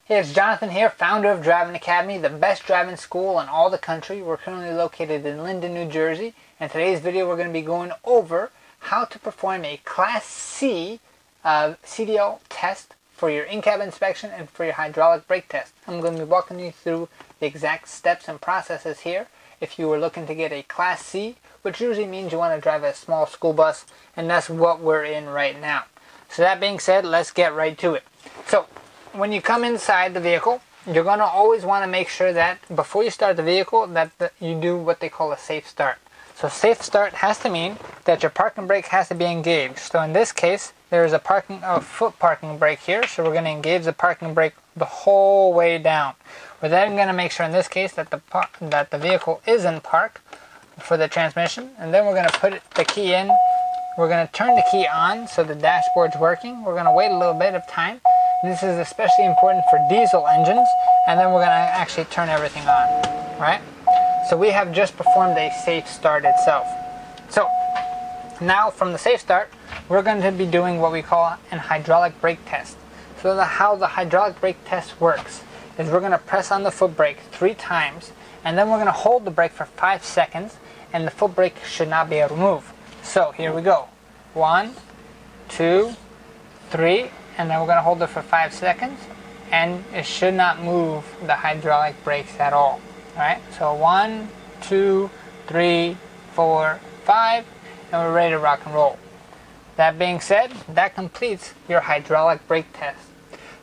Hey, it's Jonathan here, founder of Driving Academy, the best driving school in all the country. We're currently located in Linden, New Jersey. In today's video, we're going to be going over how to perform a Class C CDL test for your in-cab inspection and for your hydraulic brake test. I'm going to be walking you through the exact steps and processes here. If you were looking to get a Class C, which usually means you want to drive a small school bus, and that's what we're in right now. So that being said, let's get right to it. So, when you come inside the vehicle, you're going to always want to make sure that before you start the vehicle that you do what they call a safe start. So safe start has to mean that your parking brake has to be engaged. So in this case, there is a foot parking brake here, so we're going to engage the parking brake the whole way down. We're then going to make sure in this case that the vehicle is in park for the transmission, and then we're going to put the key in. We're going to turn the key on so the dashboard's working. We're going to wait a little bit of time. This is especially important for diesel engines, and then we're going to actually turn everything on, right? So we have just performed a safe start itself. So now from the safe start, we're going to be doing what we call an hydraulic brake test. So how the hydraulic brake test works is we're going to press on the foot brake 3 times, and then we're going to hold the brake for 5 seconds, and the foot brake should not be able to move. So here we go. 1, 2, 3. And then we're going to hold it for 5 seconds, and it should not move the hydraulic brakes at all. Alright, so 1, 2, 3, 4, 5, and we're ready to rock and roll. That being said, that completes your hydraulic brake test.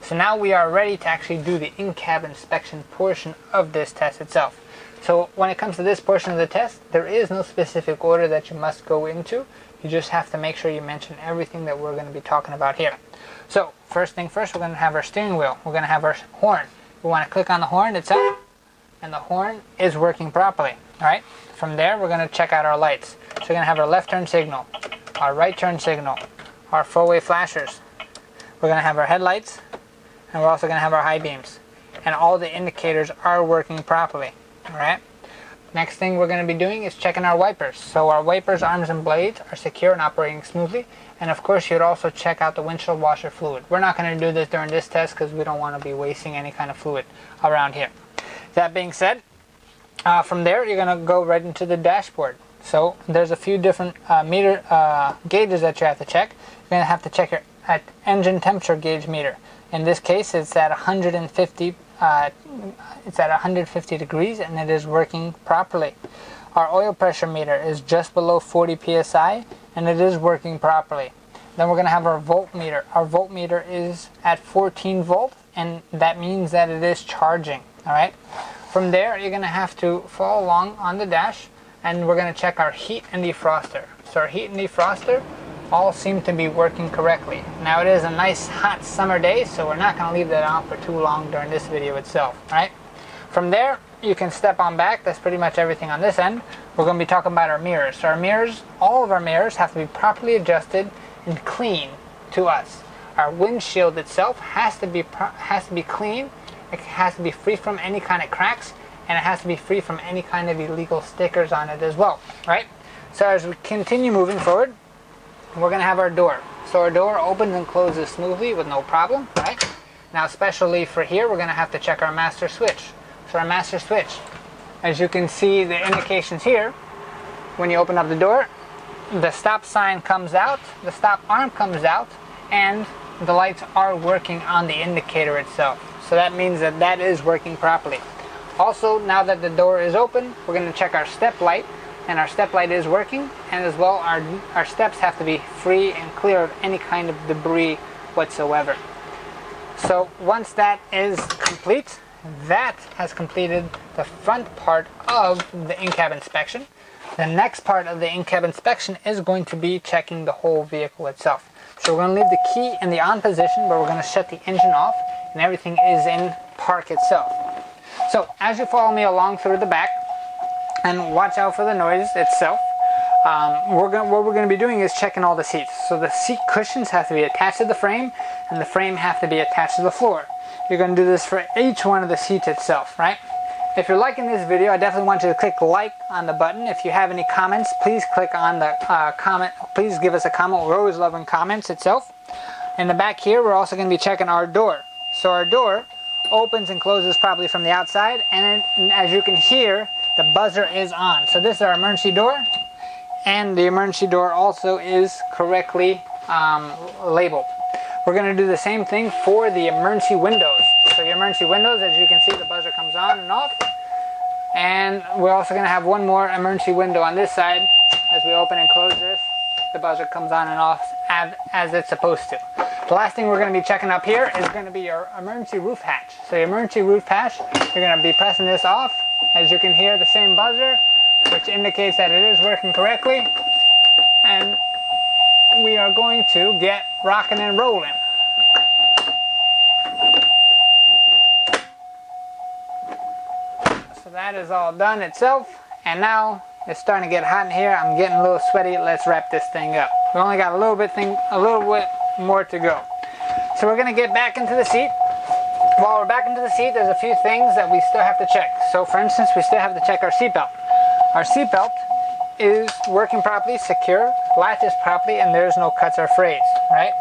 So now we are ready to actually do the in-cab inspection portion of this test itself. So when it comes to this portion of the test, there is no specific order that you must go into. You just have to make sure you mention everything that we're going to be talking about here. So, first thing first, we're going to have our steering wheel. We're going to have our horn. We want to click on the horn itself, and the horn is working properly. Alright? From there, we're going to check out our lights. So we're going to have our left turn signal, our right turn signal, our 4-way flashers. We're going to have our headlights, and we're also going to have our high beams. And all the indicators are working properly. Alright? Next thing we're going to be doing is checking our wipers. So our wipers, arms, and blades are secure and operating smoothly. And of course, you'd also check out the windshield washer fluid. We're not going to do this during this test because we don't want to be wasting any kind of fluid around here. That being said, from there you're going to go right into the dashboard. So there's a few different meter gauges that you have to check. You're going to have to check your engine temperature gauge meter. In this case, it's at 150. It's at 150 degrees, and it is working properly. Our oil pressure meter is just below 40 psi, and it is working properly. Then we're going to have our voltmeter. Our voltmeter is at 14 volts, and that means that it is charging. Alright. From there, you're going to have to follow along on the dash, and we're going to check our heat and defroster. So our heat and defroster all seem to be working correctly. Now it is a nice hot summer day, so we're not going to leave that on for too long during this video itself. Right? From there, you can step on back. That's pretty much everything on this end. We're going to be talking about our mirrors. So our mirrors, all of our mirrors have to be properly adjusted and clean to us. Our windshield itself has to be clean. It has to be free from any kind of cracks, and it has to be free from any kind of illegal stickers on it as well. Right? So as we continue moving forward, we're going to have our door. So our door opens and closes smoothly with no problem, right? Now especially for here, we're going to have to check our master switch. So our master switch, as you can see the indications here, when you open up the door, the stop sign comes out, the stop arm comes out, and the lights are working on the indicator itself. So that means that that is working properly. Also, now that the door is open, we're going to check our step light. And our step light is working, and as well our steps have to be free and clear of any kind of debris whatsoever. So once that is complete, that has completed the front part of the in-cab inspection. The next part of the in-cab inspection is going to be checking the whole vehicle itself. So we're going to leave the key in the on position, but we're going to shut the engine off, and everything is in park itself. So as you follow me along through the back, and watch out for the noise itself. What we're going to be doing is checking all the seats. So the seat cushions have to be attached to the frame, and the frame have to be attached to the floor. You're going to do this for each one of the seats itself, right? If you're liking this video, I definitely want you to click like on the button. If you have any comments, please click on the comment. Please give us a comment. We're always loving comments itself. In the back here, we're also going to be checking our door. So our door opens and closes properly from the outside, and then, as you can hear, the buzzer is on. So this is our emergency door, and the emergency door also is correctly labeled. We're going to do the same thing for the emergency windows. So your emergency windows, as you can see, the buzzer comes on and off. And we're also going to have one more emergency window on this side. As we open and close this, the buzzer comes on and off as it's supposed to. The last thing we're going to be checking up here is going to be your emergency roof hatch. So your emergency roof hatch, you're going to be pressing this off. As you can hear, the same buzzer, which indicates that it is working correctly. And we are going to get rocking and rolling. So that is all done itself, and now it's starting to get hot in here. I'm getting a little sweaty. Let's wrap this thing up. We only got a little bit more to go. So we're gonna get back into the seat. While we're back into the seat, there's a few things that we still have to check. So for instance, we still have to check our seatbelt. Our seatbelt is working properly, secure, latches properly, and there's no cuts or frays, right?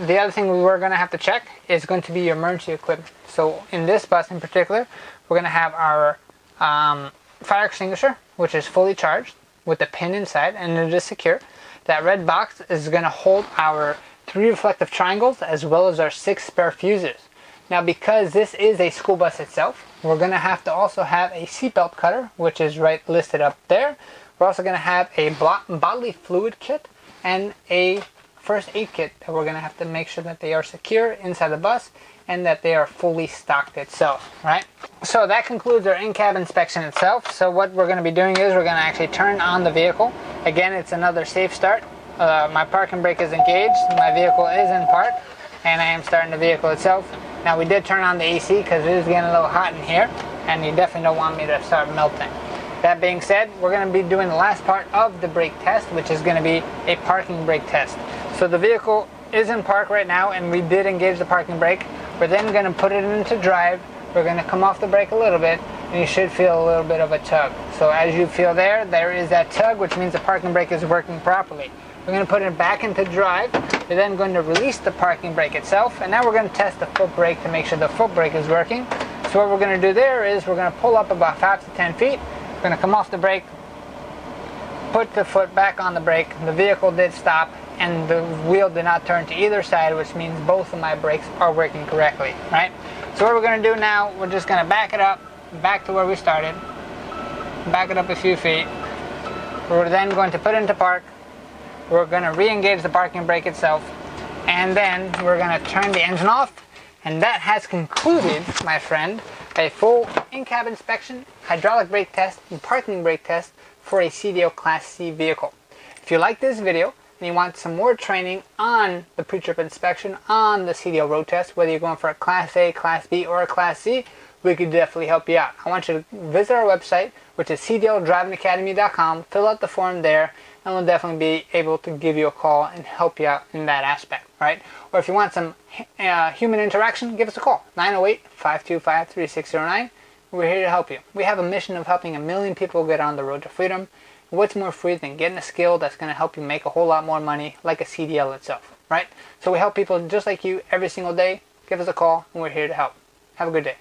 The other thing we were going to have to check is going to be your emergency equipment. So in this bus in particular, we're going to have our fire extinguisher, which is fully charged with the pin inside, and it is secure. That red box is going to hold our 3 reflective triangles as well as our 6 spare fuses. Now, because this is a school bus itself, we're going to have to also have a seatbelt cutter, which is right listed up there. We're also going to have a bodily fluid kit and a first aid kit that we're going to have to make sure that they are secure inside the bus and that they are fully stocked itself, right? So that concludes our in-cab inspection itself. So what we're going to be doing is we're going to actually turn on the vehicle. Again, it's another safe start. My parking brake is engaged, my vehicle is in park, and I am starting the vehicle itself. Now, we did turn on the AC because it is getting a little hot in here, and you definitely don't want me to start melting. That being said, we're going to be doing the last part of the brake test, which is going to be a parking brake test. So the vehicle is in park right now, and we did engage the parking brake. We're then going to put it into drive. We're going to come off the brake a little bit, and you should feel a little bit of a tug. So as you feel there is that tug, which means the parking brake is working properly. We're going to put it back into drive. We're then going to release the parking brake itself, and now we're going to test the foot brake to make sure the foot brake is working. So what we're going to do there is we're going to pull up about 5 to 10 feet. We're going to come off the brake, put the foot back on the brake. The vehicle did stop, and the wheel did not turn to either side, which means both of my brakes are working correctly, right? So what we're going to do now, we're just going to back it up, back to where we started, back it up a few feet. We're then going to put it into park. We're going to re-engage the parking brake itself, and then we're going to turn the engine off, and that has concluded, my friend, a full in-cab inspection, hydraulic brake test, and parking brake test for a CDL Class C vehicle. If you like this video and you want some more training on the pre-trip inspection, on the CDL road test, whether you're going for a Class A, Class B, or a Class C, we could definitely help you out. I want you to visit our website, which is cdldrivingacademy.com, fill out the form there, and we'll definitely be able to give you a call and help you out in that aspect, right? Or if you want some human interaction, give us a call, 908-525-3609. We're here to help you. We have a mission of helping 1 million people get on the road to freedom. What's more free than getting a skill that's going to help you make a whole lot more money, like a CDL itself, right? So we help people just like you every single day. Give us a call, and we're here to help. Have a good day.